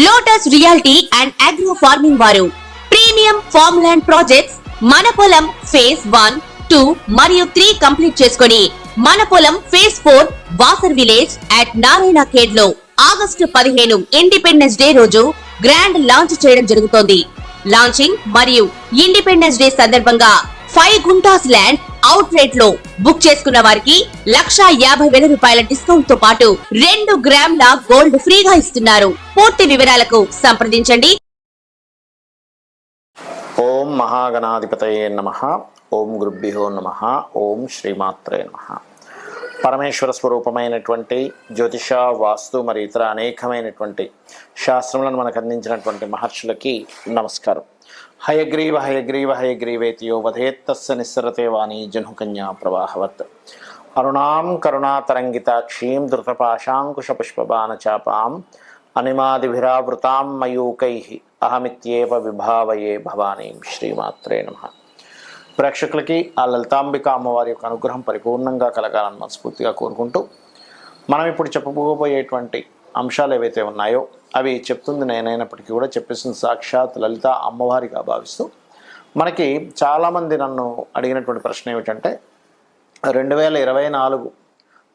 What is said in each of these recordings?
Lotus reality and agro farming వారు premium farm land projects మన పొలం ఫేజ్ 1, 2 మరియు 3 కంప్లీట్ చేసుకొని మన పొలం phase 4 Wasar village at Narayana Khed లో ఆగస్టు 15 ఇండిపెండెన్స్ డే రోజు గ్రాండ్ లాంచ్ చేయడం జరుగుతోంది. లాంచింగ్ మరియు ఇండిపెండెన్స్ డే సందర్భంగా 5 గుంటాస్ ల్యాండ్ అవుట్ రేట్ లో బుక్ చేసుకున్న వారికి 1,50,000 రూపాయల డిస్కౌంట్ తో పాటు 2 గ్రాముల గోల్డ్ ఫ్రీగా ఇస్తున్నారు. పూర్తి వివరాలకు సంప్రదించండి. ఓం మహాగణాధిపతయే నమః. ఓం గురుభ్యో నమః. ఓం శ్రీమాత్రే నమః. పరమేశ్వర స్వరూపమైనటువంటి జ్యోతిష, వాస్తు మరియు ఇతర అనేకమైనటువంటి శాస్త్రములను మనకు అందించినటువంటి మహర్షులకి నమస్కారం. హయగ్రీవ హయగ్రీవ హయగ్రీవేతియో వధేత్తస్య నిస్సరతే వాణి జహ్నుకన్యా ప్రవాహవత్. అరుణాం కరుణాతరంగితాక్షీం ధృతపాశాంకుశపుష్పబాణచాపాం అనిమాదిభిరావృతాం మయూకైః అహమిత్యేవ విభావయే భవానీం. శ్రీమాత్రే నమః. ప్రేక్షకులకి ఆ లలితాంబిక అమ్మవారి యొక్క అనుగ్రహం పరిపూర్ణంగా కలగాలని మనస్ఫూర్తిగా కోరుకుంటూ, మనం ఇప్పుడు చెప్పబోయేటువంటి అంశాలు ఏవైతే ఉన్నాయో అవి చెప్తుంది నేనైనప్పటికీ కూడా చెప్పేసిన సాక్షాత్ లలిత అమ్మవారిగా భావిస్తూ, మనకి చాలామంది నన్ను అడిగినటువంటి ప్రశ్న ఏమిటంటే 2024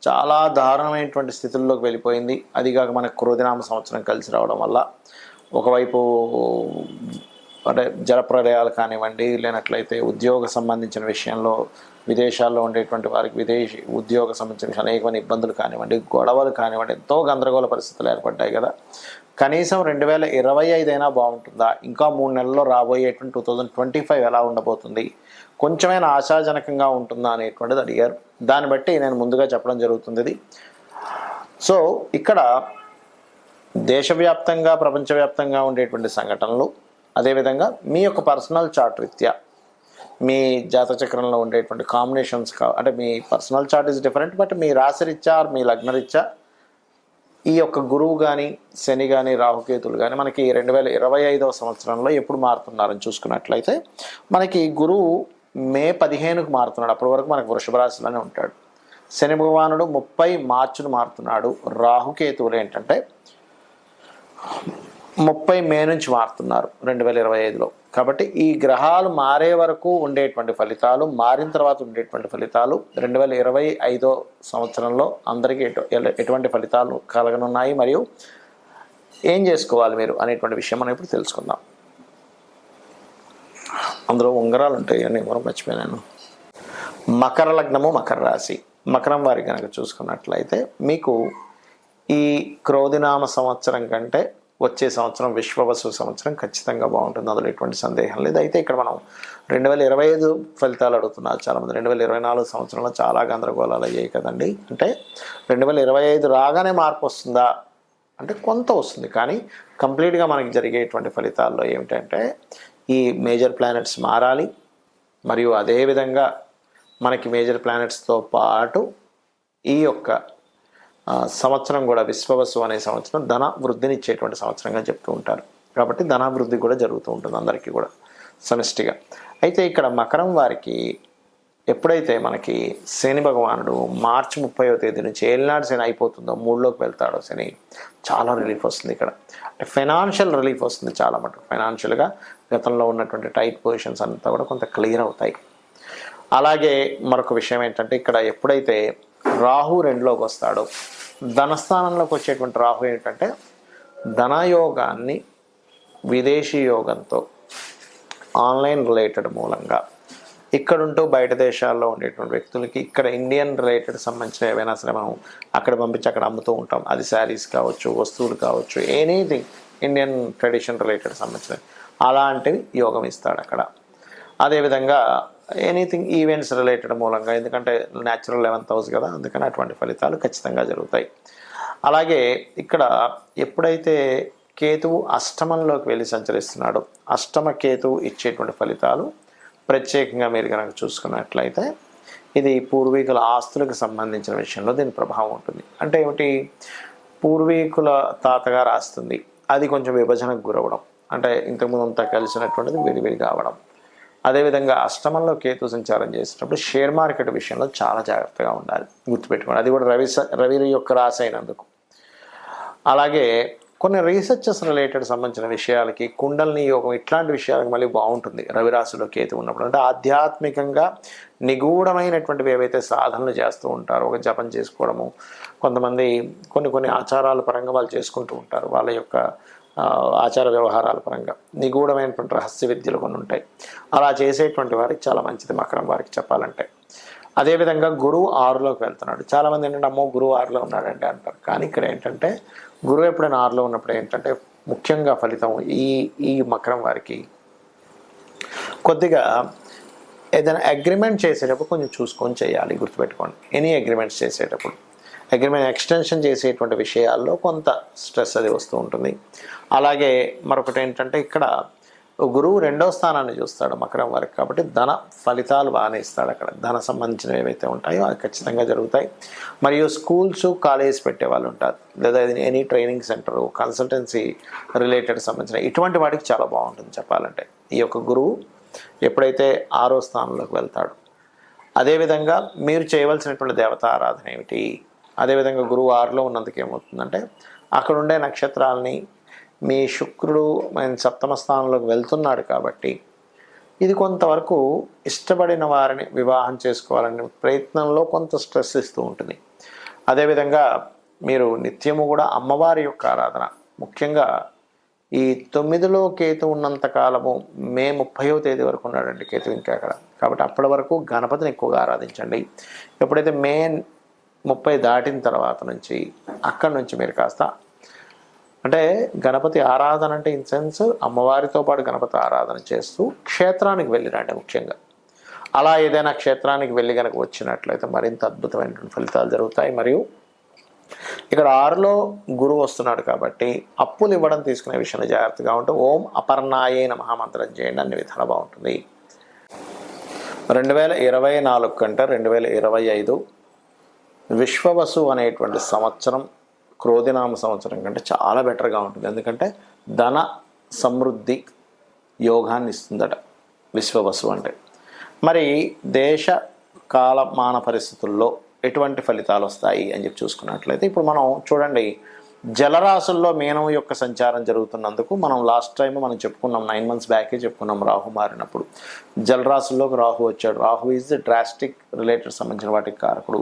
చాలా దారుణమైనటువంటి స్థితుల్లోకి వెళ్ళిపోయింది. అదిగాక మనకు క్రోధినామ సంవత్సరం కలిసి రావడం వల్ల ఒకవైపు అంటే జలప్రలయాలు కానివ్వండి, లేనట్లయితే ఉద్యోగ సంబంధించిన విషయంలో విదేశాల్లో ఉండేటువంటి వారికి విదేశీ ఉద్యోగ సంబంధించిన అనేకమైన ఇబ్బందులు కానివ్వండి, గొడవలు కానివ్వండి, ఎంతో గందరగోళ పరిస్థితులు ఏర్పడ్డాయి కదా. కనీసం 2025 అయినా బాగుంటుందా? ఇంకా 3 నెలల్లో రాబోయేటువంటి 2025 ఎలా ఉండబోతుంది? కొంచెమైనా ఆశాజనకంగా ఉంటుందా అనేటువంటిది అడిగారు. దాన్ని బట్టి నేను ముందుగా చెప్పడం జరుగుతుంది ఇది. సో ఇక్కడ దేశవ్యాప్తంగా, ప్రపంచవ్యాప్తంగా ఉండేటువంటి సంఘటనలు, అదేవిధంగా మీ యొక్క పర్సనల్ చార్ట్ రీత్యా మీ జాతచక్రంలో ఉండేటువంటి కాంబినేషన్స్ అంటే మీ personal chart is different, but మీ రాశిరీత్యా మీ లగ్నరీత్యా ఈ యొక్క గురువు కానీ, శని కానీ, రాహుకేతులు కానీ మనకి 2025వ సంవత్సరంలో ఎప్పుడు మారుతున్నారని చూసుకున్నట్లయితే మనకి గురువు మే 15కు మారుతున్నాడు. అప్పటి వరకు మనకు వృషభ రాశిలోనే ఉంటాడు. శని భగవానుడు 30 మార్చిను మారుతున్నాడు. రాహుకేతువులు ఏంటంటే 30 మే నుంచి మారుతున్నారు 2025లో. కాబట్టి ఈ గ్రహాలు మారే వరకు ఉండేటువంటి ఫలితాలు, మారిన తర్వాత ఉండేటువంటి ఫలితాలు 2025 సంవత్సరంలో అందరికీ ఎటువంటి ఫలితాలు కలగనున్నాయి, మరియు ఏం చేసుకోవాలి మీరు అనేటువంటి విషయం మనం ఇప్పుడు తెలుసుకుందాం. అందులో ఉంగరాలు ఉంటాయి అని ఎవరు మర్చిపోయాను. మకర లగ్నము, మకర రాశి. మకరం వారి కనుక చూసుకున్నట్లయితే మీకు ఈ క్రోధినామ సంవత్సరం కంటే వచ్చే సంవత్సరం విశ్వవసు సంవత్సరం ఖచ్చితంగా బాగుంటుంది, అందులో ఎటువంటి సందేహం లేదు. అయితే ఇక్కడ మనం 2025 ఫలితాలు అడుగుతున్నారు చాలామంది. 2024 సంవత్సరంలో చాలా గందరగోళాలు అయ్యాయి కదండి. అంటే 2025 రాగానే మార్పు వస్తుందా అంటే కొంత వస్తుంది, కానీ కంప్లీట్గా మనకి జరిగేటువంటి ఫలితాల్లో ఏమిటంటే ఈ మేజర్ ప్లానెట్స్ మారాలి, మరియు అదేవిధంగా మనకి మేజర్ ప్లానెట్స్తో పాటు ఈ యొక్క సంవత్సరం కూడా విశ్వవసు అనే సంవత్సరం ధన వృద్ధిని ఇచ్చేటువంటి సంవత్సరంగా చెప్తూ ఉంటారు. కాబట్టి ధనాభివృద్ధి కూడా జరుగుతూ ఉంటుంది అందరికీ కూడా సమిష్టిగా. అయితే ఇక్కడ మకరం వారికి ఎప్పుడైతే మనకి శని భగవానుడు మార్చి 30వ తేదీ నుంచి ఏలినాడు శని అయిపోతుందో, 3లోకి వెళ్తాడో శని, చాలా రిలీఫ్ వస్తుంది ఇక్కడ. అంటే ఫైనాన్షియల్ రిలీఫ్ వస్తుంది చాలా మటుకు. ఫైనాన్షియల్గా గతంలో ఉన్నటువంటి టైట్ పొజిషన్స్ అంతా కూడా కొంత క్లియర్ అవుతాయి. అలాగే మరొక విషయం ఏంటంటే ఇక్కడ ఎప్పుడైతే రాహు 2లోకి వస్తాడో, ధనస్థానంలోకి వచ్చేటువంటి రాహు ఏంటంటే ధనయోగాన్ని విదేశీ యోగంతో ఆన్లైన్ రిలేటెడ్ మూలంగా ఇక్కడుంటూ బయట దేశాల్లో ఉండేటువంటి వ్యక్తులకి ఇక్కడ ఇండియన్ రిలేటెడ్ సంబంధించిన ఏవైనా సరే మనం అక్కడ పంపించి అక్కడ అమ్ముతూ ఉంటాం. అది శారీస్ కావచ్చు, వస్తువులు కావచ్చు, ఎనీథింగ్ ఇండియన్ ట్రెడిషన్ రిలేటెడ్ సంబంధించిన అలాంటివి యోగం ఇస్తాడు అక్కడ. అదేవిధంగా ఎనీథింగ్ ఈవెంట్స్ రిలేటెడ్ మూలంగా, ఎందుకంటే న్యాచురల్ 11th హౌస్ కదా, అందుకని అటువంటి ఫలితాలు ఖచ్చితంగా జరుగుతాయి. అలాగే ఇక్కడ ఎప్పుడైతే కేతువు అష్టమంలోకి వెళ్ళి సంచరిస్తున్నాడో, అష్టమ కేతువు ఇచ్చేటువంటి ఫలితాలు ప్రత్యేకంగా మీరు కనుక చూసుకున్నట్లయితే ఇది పూర్వీకుల ఆస్తులకు సంబంధించిన విషయంలో దీని ప్రభావం ఉంటుంది. అంటే ఏమిటి? పూర్వీకుల తాతగారు ఆస్తుంది, అది కొంచెం విభజనకు గురవడం, అంటే ఇంతకుముందు అంతా కలిసినటువంటిది విడివిడి కావడం. అదేవిధంగా అష్టమంలో కేతు సంచారం చేసేటప్పుడు షేర్ మార్కెట్ విషయంలో చాలా జాగ్రత్తగా ఉండాలి, గుర్తుపెట్టుకోండి. అది కూడా రవి యొక్క రాశి అయినందుకు. అలాగే కొన్ని రీసెర్చెస్ రిలేటెడ్ సంబంధించిన విషయాలకి, కుండలిని యోగం ఇట్లాంటి విషయాలకు మళ్ళీ బాగుంటుంది రవి రాశిలో కేతు ఉన్నప్పుడు. అంటే ఆధ్యాత్మికంగా నిగూఢమైనటువంటివి ఏవైతే సాధనలు చేస్తూ ఉంటారో, ఒక జపం చేసుకోవడము, కొంతమంది కొన్ని ఆచారాల పరంగా వాళ్ళు చేసుకుంటూ ఉంటారు, వాళ్ళ యొక్క ఆచార వ్యవహారాల పరంగా నిగూఢమైనటువంటి రహస్య విద్యలు కొన్ని ఉంటాయి. అలా చేసేటువంటి వారికి చాలా మంచిది మకరం వారికి చెప్పాలంటే. అదేవిధంగా గురువు 6లోకి వెళ్తున్నాడు. చాలామంది ఏంటంటే అమ్మో గురువు 6లో ఉన్నాడంటే అంటారు. కానీ ఇక్కడ ఏంటంటే గురువు ఎప్పుడైనా 6లో ఉన్నప్పుడు ఏంటంటే ముఖ్యంగా ఫలితం ఈ మకరం వారికి కొద్దిగా ఏదైనా అగ్రిమెంట్ చేసేటప్పుడు కొంచెం చూసుకొని చేయాలి, గుర్తుపెట్టుకోండి. ఎనీ అగ్రిమెంట్స్ చేసేటప్పుడు, అగ్రిమెంట్ ఎక్స్టెన్షన్ చేసేటువంటి విషయాల్లో కొంత స్ట్రెస్ అది వస్తూ ఉంటుంది. అలాగే మరొకటి ఏంటంటే ఇక్కడ గురువు 2వ స్థానాన్ని చూస్తాడు మకరం వారికి, కాబట్టి ధన ఫలితాలు బాగానే ఇస్తాడు. అక్కడ ధన సంబంధించినవి ఏవైతే ఉంటాయో అవి ఖచ్చితంగా జరుగుతాయి. మరియు స్కూల్స్, కాలేజెస్ పెట్టే వాళ్ళు ఉంటారు, లేదా any training centre, consultancy related సంబంధించిన ఇటువంటి వాటికి చాలా బాగుంటుంది చెప్పాలంటే. ఈ యొక్క గురువు ఎప్పుడైతే 6వ స్థానంలోకి వెళ్తాడు. అదేవిధంగా మీరు చేయవలసినటువంటి దేవతా ఆరాధన ఏమిటి? అదేవిధంగా గురువు 6లో ఉన్నందుకు ఏమవుతుందంటే అక్కడ ఉండే నక్షత్రాలని మీ శుక్రుడు సప్తమ స్థానంలోకి వెళ్తున్నాడు కాబట్టి ఇది కొంతవరకు ఇష్టపడిన వారిని వివాహం చేసుకోవాలనే ప్రయత్నంలో కొంత స్ట్రెస్ ఇస్తూ ఉంటుంది. అదేవిధంగా మీరు నిత్యము కూడా అమ్మవారి యొక్క ఆరాధన, ముఖ్యంగా ఈ 9లో కేతు ఉన్నంత కాలము మే 30వ తేదీ వరకు ఉన్నాడండి కేతు ఇంకా అక్కడ, కాబట్టి అప్పటి వరకు గణపతిని ఎక్కువగా ఆరాధించండి. ఎప్పుడైతే మే 30 దాటిన తర్వాత నుంచి అక్కడి నుంచి మీరు కాస్త అంటే గణపతి ఆరాధన అంటే ఇన్ సెన్స్ అమ్మవారితో పాటు గణపతి ఆరాధన చేస్తూ క్షేత్రానికి వెళ్ళిరండి ముఖ్యంగా. అలా ఏదైనా క్షేత్రానికి వెళ్ళి కనుక వచ్చినట్లయితే మరింత అద్భుతమైనటువంటి ఫలితాలు జరుగుతాయి. మరియు ఇక్కడ 6లో గురువు వస్తున్నాడు కాబట్టి అప్పులు ఇవ్వడం తీసుకునే విషయంలో జాగ్రత్తగా ఉంటూ ఓం అపర్ణాయే నమః మంత్రం చేయండి, అన్ని విధాలు బాగుంటుంది. 2024 కంటే 2025 విశ్వవసు అనేటువంటి సంవత్సరం క్రోధినామ సంవత్సరం కంటే చాలా బెటర్గా ఉంటుంది. ఎందుకంటే ధన సమృద్ధి యోగాన్ని ఇస్తుందట విశ్వవసు అంటే. మరి దేశ కాలమాన పరిస్థితుల్లో ఎటువంటి ఫలితాలు వస్తాయి అని చెప్పి చూసుకున్నట్లయితే ఇప్పుడు మనం చూడండి, జలరాశుల్లో మీనం యొక్క సంచారం జరుగుతున్నందుకు మనం లాస్ట్ టైం మనం చెప్పుకున్నాం, 9 months బ్యాకే చెప్పుకున్నాం రాహు మారినప్పుడు. జలరాశుల్లోకి రాహు వచ్చాడు. Rahu is the drastic related సంబంధించిన వాటికి కారకుడు.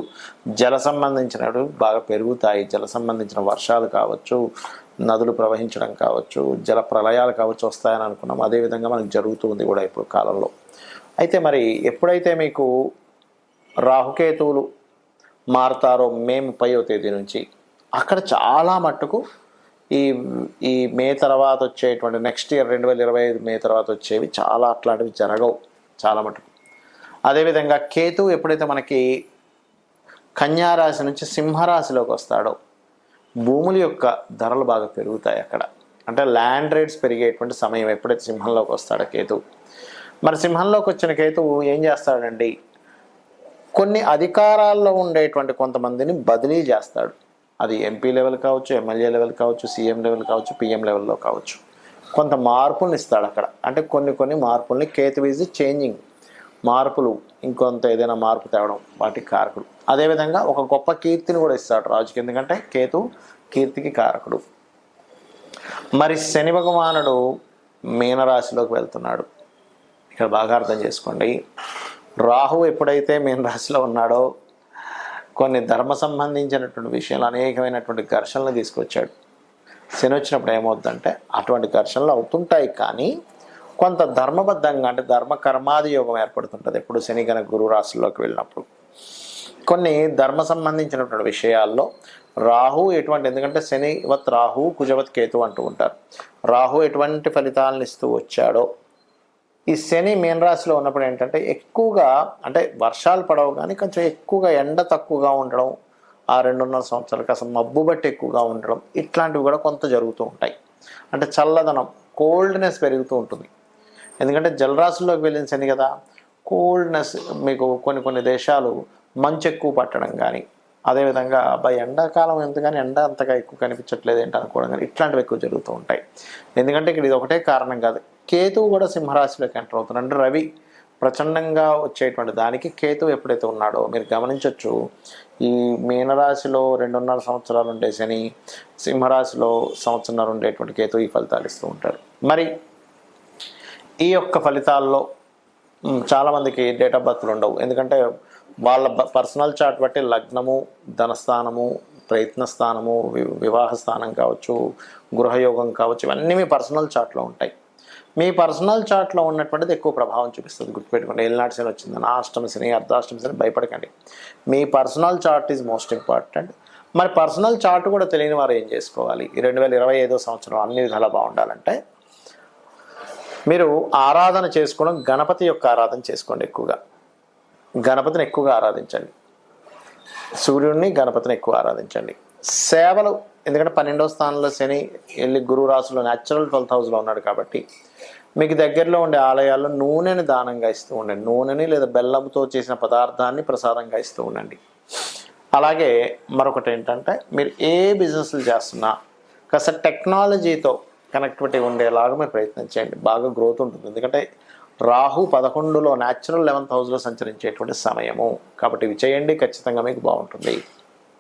జల సంబంధించినవి బాగా పెరుగుతాయి. జల సంబంధించిన వర్షాలు కావచ్చు, నదులు ప్రవహించడం కావచ్చు, జల ప్రళయాలు కావచ్చు వస్తాయని అనుకున్నాం. అదేవిధంగా మనకు జరుగుతుంది కూడా ఇప్పుడు కాలంలో. అయితే మరి ఎప్పుడైతే మీకు రాహుకేతువులు మారుతారో మే 30వ తేదీ నుంచి అక్కడ చాలా మట్టుకు ఈ మే తర్వాత వచ్చేటువంటి నెక్స్ట్ ఇయర్ 2025 మే తర్వాత వచ్చేవి చాలా అట్లాంటివి జరగవు చాలా మటుకు. అదేవిధంగా కేతు ఎప్పుడైతే మనకి కన్యారాశి నుంచి సింహరాశిలోకి వస్తాడో భూముల యొక్క ధరలు బాగా పెరుగుతాయి అక్కడ. అంటే ల్యాండ్ రేట్స్ పెరిగేటువంటి సమయం ఎప్పుడైతే సింహంలోకి వస్తాడో కేతు. మరి సింహంలోకి వచ్చిన కేతువు ఏం చేస్తాడండి, కొన్ని అధికారాల్లో ఉండేటువంటి కొంతమందిని బదిలీ చేస్తాడు. అది ఎంపీ లెవెల్ కావచ్చు, ఎమ్మెల్యే లెవెల్ కావచ్చు, సీఎం లెవెల్ కావచ్చు, పిఎం లెవెల్లో కావచ్చు. కొంత మార్పులను ఇస్తాడు అక్కడ. అంటే కొన్ని మార్పుల్ని కేతు ఈజ్ చేంజింగ్, మార్పులు ఇంకొంత ఏదైనా మార్పు తేవడం వాటికి కారకుడు. అదేవిధంగా ఒక గొప్ప కీర్తిని కూడా ఇస్తాడు రాజుకి, ఎందుకంటే కేతు కీర్తికి కారకుడు. మరి శని భగవానుడు మీనరాశిలోకి వెళ్తున్నాడు. ఇక్కడ బాగా అర్థం చేసుకోండి, రాహు ఎప్పుడైతే మీనరాశిలో ఉన్నాడో కొన్ని ధర్మ సంబంధించినటువంటి విషయాలు అనేకమైనటువంటి ఘర్షణలు తీసుకొచ్చాడు. శని వచ్చినప్పుడు ఏమవుతుందంటే అటువంటి ఘర్షణలు అవుతుంటాయి, కానీ కొంత ధర్మబద్ధంగా అంటే ధర్మ కర్మాది యోగం ఏర్పడుతుంటుంది ఎప్పుడు శని కనుక గురు రాశుల్లోకి వెళ్ళినప్పుడు. కొన్ని ధర్మ సంబంధించినటువంటి విషయాల్లో రాహు ఎటువంటి, ఎందుకంటే శనివత్ రాహు కుజవత్ కేతు అంటూ ఉంటారు. రాహు ఎటువంటి ఫలితాలను ఇస్తూ వచ్చాడో ఈ శని మీనరాశిలో ఉన్నప్పుడు ఏంటంటే ఎక్కువగా అంటే వర్షాలు పడవు, కానీ కొంచెం ఎక్కువగా ఎండ తక్కువగా ఉండడం, ఆ 2.5 సంవత్సరాలకు అసలు మబ్బు బట్టి ఎక్కువగా ఉండడం, ఇట్లాంటివి కూడా కొంత జరుగుతూ ఉంటాయి. అంటే చల్లదనం, కోల్డ్నెస్ పెరుగుతూ ఉంటుంది. ఎందుకంటే జలరాశుల్లోకి వెళ్ళిన శని కదా, కోల్డ్నెస్ మీకు కొన్ని దేశాలు మంచు ఎక్కువ పట్టడం కానీ, అదేవిధంగా అబ్బాయి ఎండాకాలం ఎందుకని ఎండ అంతగా ఎక్కువ కనిపించట్లేదు ఏంటి అనుకోవడం కానీ ఇట్లాంటివి ఎక్కువ జరుగుతూ ఉంటాయి. ఎందుకంటే ఇక్కడ ఇది ఒకటే కారణం కాదు, కేతువు కూడా సింహరాశిలోకి ఎంటర్ అవుతున్నాడు. అంటే రవి ప్రచండంగా వచ్చేటువంటి దానికి కేతు ఎప్పుడైతే ఉన్నాడో మీరు గమనించవచ్చు. ఈ మీనరాశిలో 2.5 సంవత్సరాలు ఉండే శని, సింహరాశిలో సంవత్సరంన్నర ఉండేటువంటి కేతు ఈ ఫలితాలు ఇస్తూ ఉంటారు. మరి ఈ యొక్క ఫలితాల్లో చాలామందికి డేట్ ఆఫ్ బర్త్లు ఉండవు. ఎందుకంటే వాళ్ళ పర్సనల్ చార్ట్ బట్టి లగ్నము, ధనస్థానము, ప్రయత్న స్థానము, వివాహ స్థానం కావచ్చు, గృహయోగం కావచ్చు, ఇవన్నీ మీ పర్సనల్ చార్ట్లో ఉంటాయి. మీ పర్సనల్ చార్ట్లో ఉన్నటువంటిది ఎక్కువ ప్రభావం చూపిస్తుంది. గుర్తుపెట్టుకోండి, ఏలినాటి శని వచ్చిందని అష్టమ శని, అర్ధాష్టమ శని భయపడకండి. మీ personal chart is most important. మరి పర్సనల్ చార్ట్ కూడా తెలియని వారు ఏం చేసుకోవాలి? ఈ 2025 సంవత్సరం అన్ని విధాలా బాగుండాలంటే మీరు ఆరాధన చేసుకోవడం, గణపతి యొక్క ఆరాధన చేసుకోండి. ఎక్కువగా గణపతిని ఎక్కువగా ఆరాధించండి. సూర్యుడిని, గణపతిని ఎక్కువ ఆరాధించండి. సేవలు, ఎందుకంటే 12వ స్థానంలో శని వెళ్ళి గురు రాశిలో న్యాచురల్ 12th హౌస్లో ఉన్నాడు కాబట్టి మీకు దగ్గరలో ఉండే ఆలయాల్లో నూనెని దానంగా ఇస్తూ ఉండండి. నూనెని లేదా బెల్లంతో చేసిన పదార్థాన్ని ప్రసాదంగా ఇస్తూ ఉండండి. అలాగే మరొకటి ఏంటంటే, మీరు ఏ బిజినెస్లు చేస్తున్నా కాస్త టెక్నాలజీతో కనెక్టివిటీ ఉండేలాగా మీరు ప్రయత్నం చేయండి. బాగా గ్రోత్ ఉంటుంది. ఎందుకంటే రాహు 11లో న్యాచురల్ 11th హౌస్లో సంచరించేటువంటి సమయము కాబట్టి ఇవి చేయండి, ఖచ్చితంగా మీకు బాగుంటుంది.